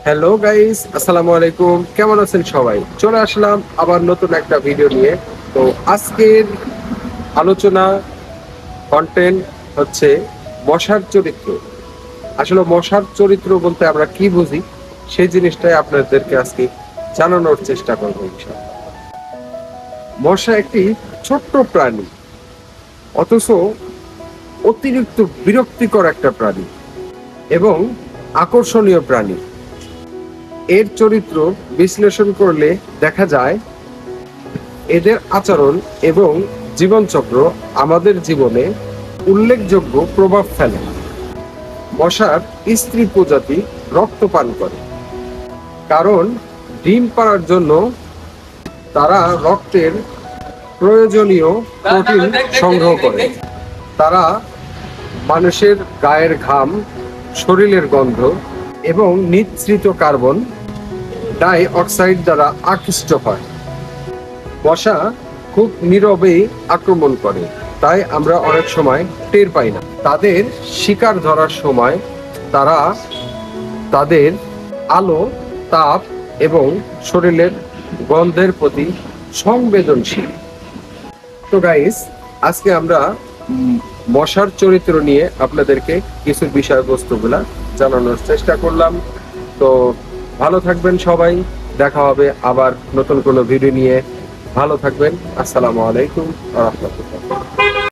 Hello guys, আসসালামু আলাইকুম। কেমন আছেন সবাই? চলে আসলাম আবার নতুন একটা ভিডিও নিয়ে। তো আজকের আলোচনা কন্টেন্ট হচ্ছে মশার চরিত্র। আসলে মশার চরিত্র বলতে আমরা কি বুঝি সেই জিনিসটাই আপনাদেরকে আজকে জানানোর চেষ্টা করবো ইনশাআল্লাহ। মশা একটি ছোট্ট প্রাণী, অথচ অতিরিক্ত বিরক্তিকর একটা প্রাণী এবং আকর্ষণীয় প্রাণী। এর চরিত্র বিশ্লেষণ করলে দেখা যায় এদের আচরণ এবং জীবনচক্র আমাদের জীবনে উল্লেখযোগ্য প্রভাব ফেলে। মশার স্ত্রী প্রজাতি রক্ত পান করে, কারণ ডিম পাড়ার জন্য তারা রক্তের প্রয়োজনীয় প্রোটিন সংগ্রহ করে। তারা মানুষের গায়ের ঘাম, শরীরের গন্ধ এবং নিঃসৃত কার্বন ডাই অক্সাইড দ্বারা আকৃষ্ট হয়। মশা খুব নীরবেই আক্রমণ করে, তাই আমরা অনেক সময় টের পাই না। তাদের শিকার ধরার সময় তারা তাদের আলো, তাপ এবং শরীরের গন্ধের প্রতি সংবেদনশীল। তো গাইস, আজকে আমরা মশার চরিত্র নিয়ে আপনাদেরকে কিছু বিষয়বস্তুগুলা জানানোর চেষ্টা করলাম। তো ভালো থাকবেন সবাই, দেখা হবে আবার নতুন কোনো ভিডিও নিয়ে। ভালো থাকবেন। আসসালামু আলাইকুম ওয়া রাহমাতুল্লাহ।